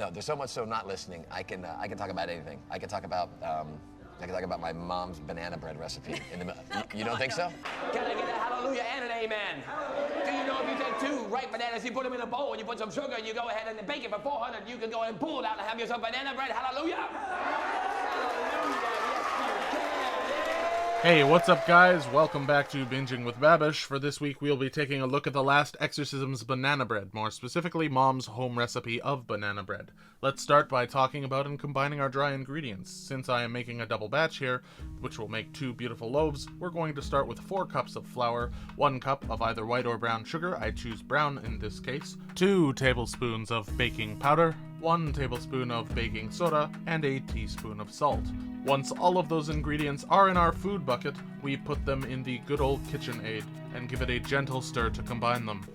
No, there's so much so not listening. I can talk about anything. I can talk about my mom's banana bread recipe. You don't think so? Can I get a hallelujah and an amen? Do you know if you take 2 ripe bananas, you put them in a bowl, and you put some sugar, and you go ahead and bake it for 400, you can go and pull it out and have yourself banana bread. Hallelujah! Hallelujah! Hey, what's up guys? Welcome back to Binging with Babish. For this week we'll be taking a look at the Last Exorsism's banana bread, more specifically Mom's home recipe of banana bread. Let's start by talking about and combining our dry ingredients. Since I am making a double batch here, which will make 2 beautiful loaves, we're going to start with 4 cups of flour, 1 cup of either white or brown sugar, I choose brown in this case, 2 tablespoons of baking powder, 1 tablespoon of baking soda, and a teaspoon of salt. Once all of those ingredients are in our food bucket, we put them in the good old KitchenAid and give it a gentle stir to combine them.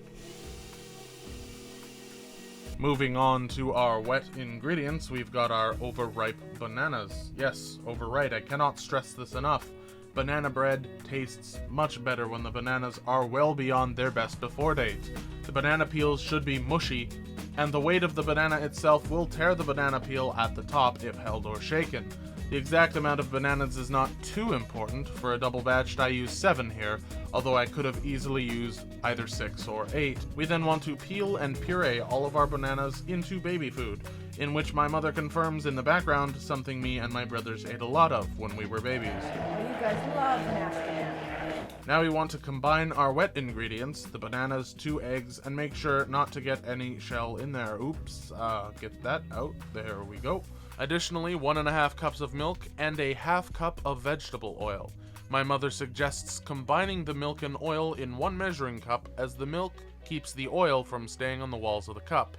Moving on to our wet ingredients, we've got our overripe bananas. Yes, overripe, I cannot stress this enough. Banana bread tastes much better when the bananas are well beyond their best before date. The banana peels should be mushy, and the weight of the banana itself will tear the banana peel at the top if held or shaken. The exact amount of bananas is not too important. For a double batch, I use 7 here, although I could have easily used either 6 or 8. We then want to peel and puree all of our bananas into baby food, in which my mother confirms in the background something me and my brothers ate a lot of when we were babies. You guys love mashed banana. Now we want to combine our wet ingredients, the bananas, 2 eggs, and make sure not to get any shell in there. Oops, get that out. There we go. Additionally, 1.5 cups of milk and a ½ cup of vegetable oil. My mother suggests combining the milk and oil in 1 measuring cup, as the milk keeps the oil from staying on the walls of the cup.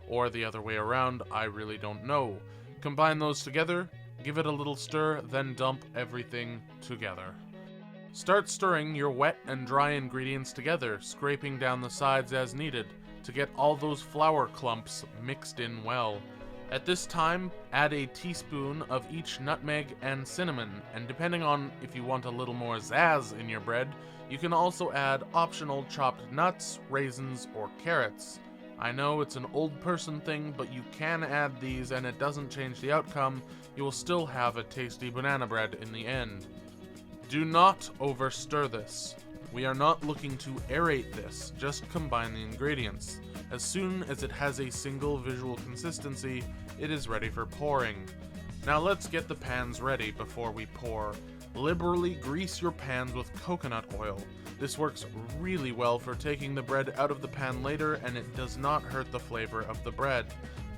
Or the other way around, I really don't know. Combine those together, give it a little stir, then dump everything together. Start stirring your wet and dry ingredients together, scraping down the sides as needed, to get all those flour clumps mixed in well. At this time, add a teaspoon of each nutmeg and cinnamon, and depending on if you want a little more zazz in your bread, you can also add optional chopped nuts, raisins, or carrots. I know it's an old person thing, but you can add these and it doesn't change the outcome. You will still have a tasty banana bread in the end. Do not over stir this. We are not looking to aerate this, just combine the ingredients. As soon as it has a single visual consistency, it is ready for pouring. Now let's get the pans ready before we pour. Liberally grease your pans with coconut oil. This works really well for taking the bread out of the pan later, and it does not hurt the flavor of the bread.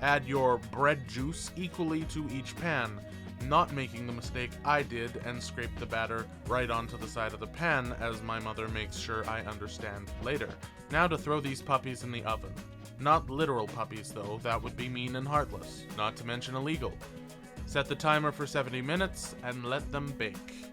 Add your bread juice equally to each pan, not making the mistake I did and scrape the batter right onto the side of the pan, as my mother makes sure I understand later. Now to throw these puppies in the oven. Not literal puppies though, that would be mean and heartless, not to mention illegal. Set the timer for 70 minutes and let them bake.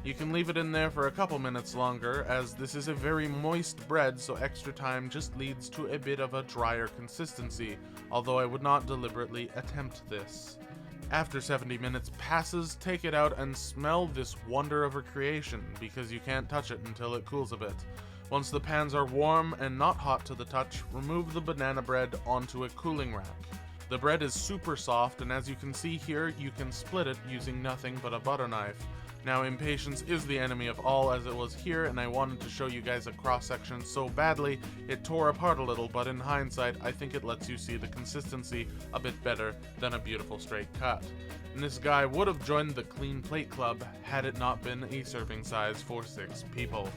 You can leave it in there for a couple minutes longer, as this is a very moist bread, so extra time just leads to a bit of a drier consistency, although I would not deliberately attempt this. After 70 minutes passes, take it out and smell this wonder of a creation, because you can't touch it until it cools a bit. Once the pans are warm and not hot to the touch, remove the banana bread onto a cooling rack. The bread is super soft, and as you can see here, you can split it using nothing but a butter knife. Now, impatience is the enemy of all, as it was here, and I wanted to show you guys a cross-section so badly it tore apart a little, but in hindsight, I think it lets you see the consistency a bit better than a beautiful straight cut. And this guy would have joined the Clean Plate Club had it not been a serving size for 6 people.